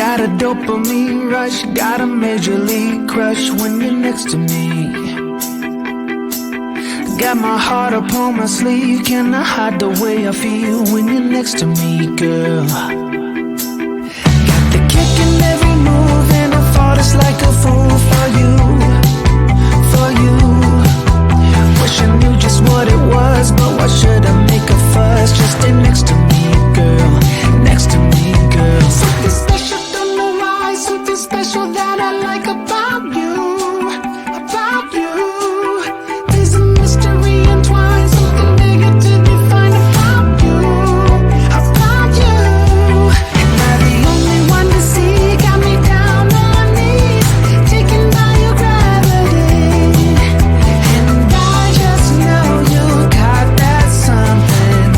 Got a dopamine rush, got a major league crush when you're next to me. Got my heart upon my sleeve, can I hide the way I feel when you're next to me, girl? Got the kick in every move and I fought just like a fool for you, for you. Wish I knew just what it was, but why should I make a fuss? Just stay next to me, girl, next to me, girl. Something special, don't know why, something special that I like about you, about you. There's a mystery entwined, something bigger to define about you, about you. Am I the only one to see? Got me down on my knees, taken by your gravity. And I just know you got that something,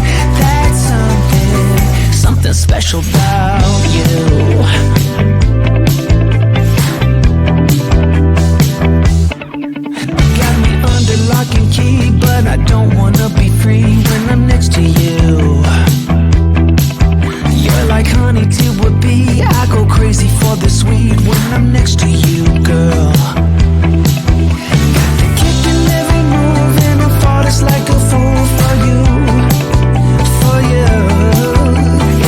something special about you. Got me under lock and key, but I don't wanna be free when I'm next to you. You're like honey to a bee, I go crazy for the sweet when I'm next to you, girl. Got the kick in every move and I fall just like a fool for you, for you.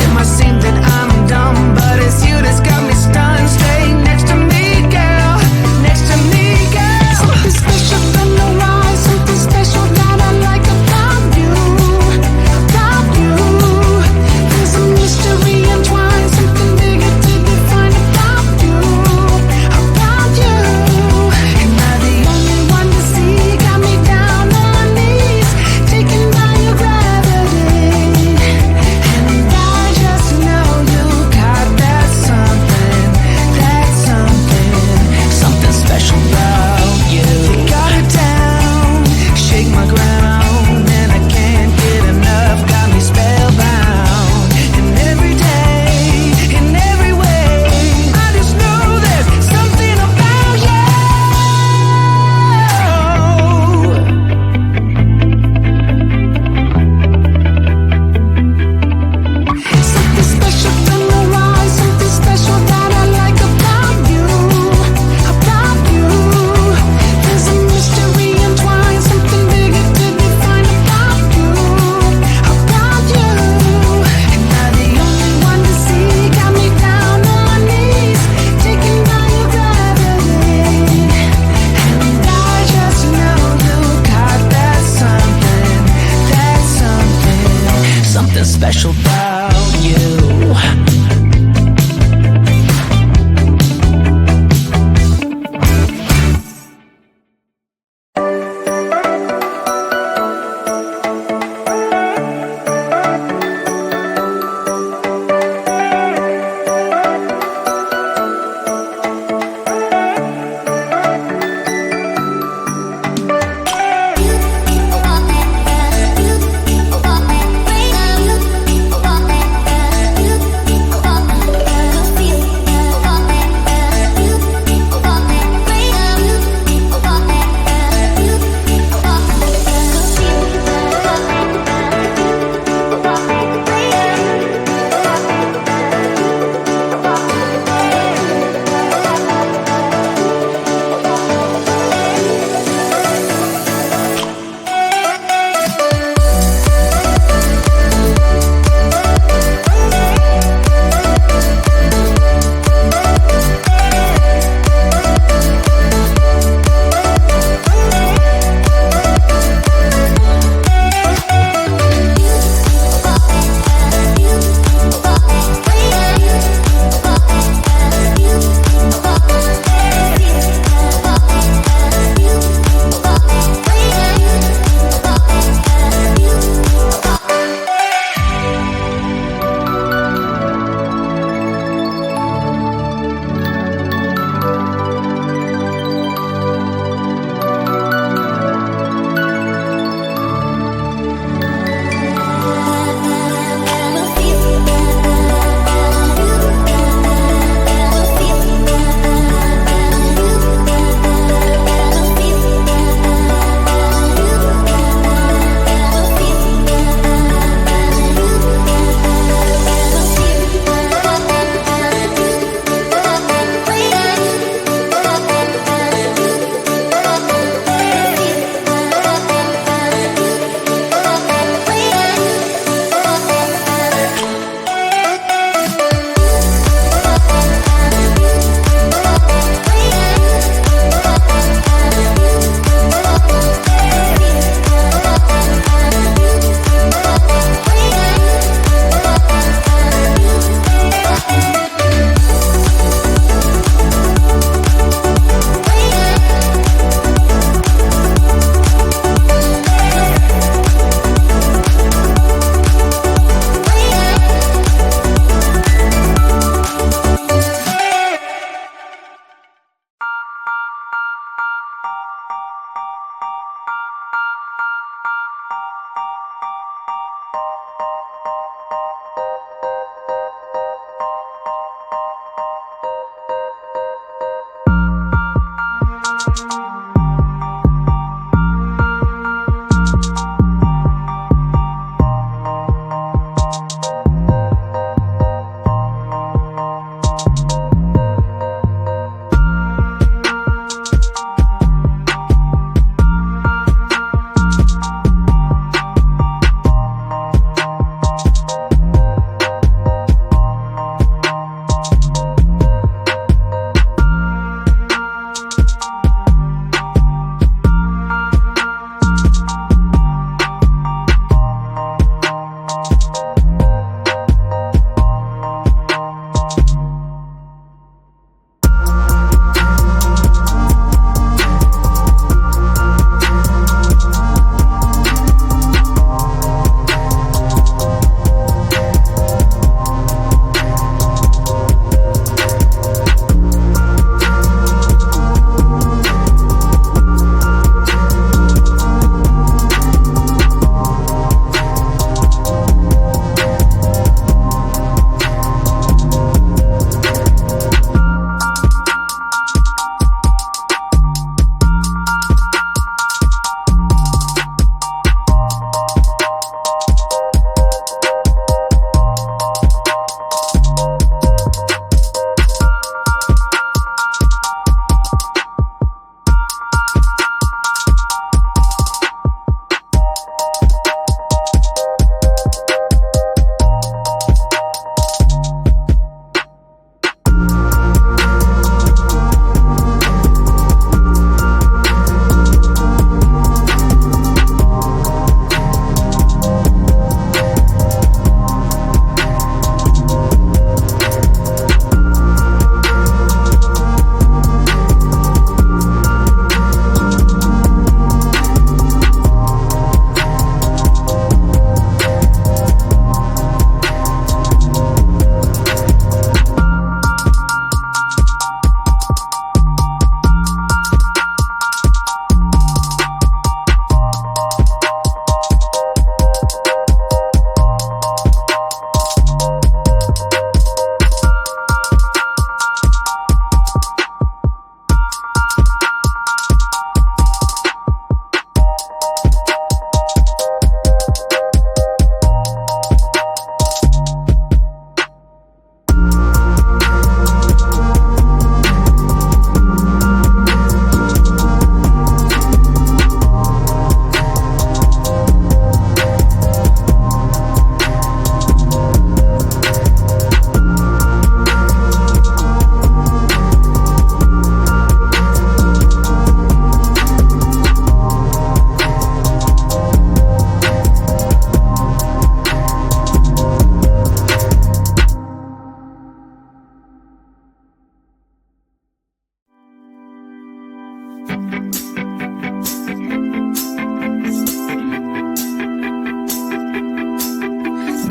It might seem that I'm dumb, but it's you that's got me stunned. Stay next to me, girl, next to me, girl. Something special, don't know why, something special that I like about you, about you. There's a mystery entwined, something bigger to define about you, about you. Am I the only one to see? Got me down on my knees, taken by your gravity. And I just know you got that something, something special about you. You got it down, shake my ground, and I can't get enough, got me spellbound. And every day, in every way, I just know there's something about you. Something special, don't know why, something special that I like about you, about you. There's a mystery entwined, something bigger to define about you, about you. Am I the only one to see? Got me down on my knees, taken by your gravity. And I just know you got that something special about you. You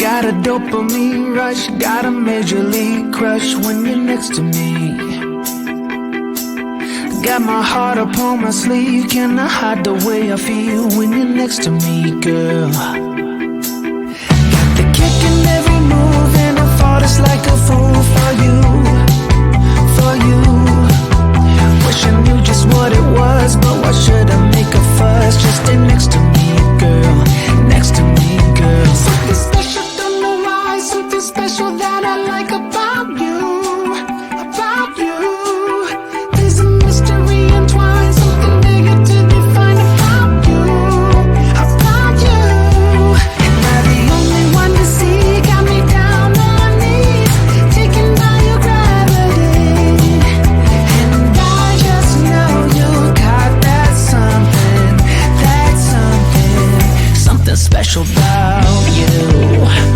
Got a dopamine rush, got a major league crush when you're next to me. Got my heart upon my sleeve, can I hide the way I feel when you're next to me, girl? Got the kick in every move and I fought us like a fool for you, for you. Wish I knew just what it was, but why should I make a fuss? Just stay next to me, girl, next to me, girl. Something special, don't know why, something special that I like about you, about you. There's a mystery entwined, something bigger to define about you, about you. Am I the only one to see? Got me down on my knees, taken by your gravity. And I just know you got that something special about you.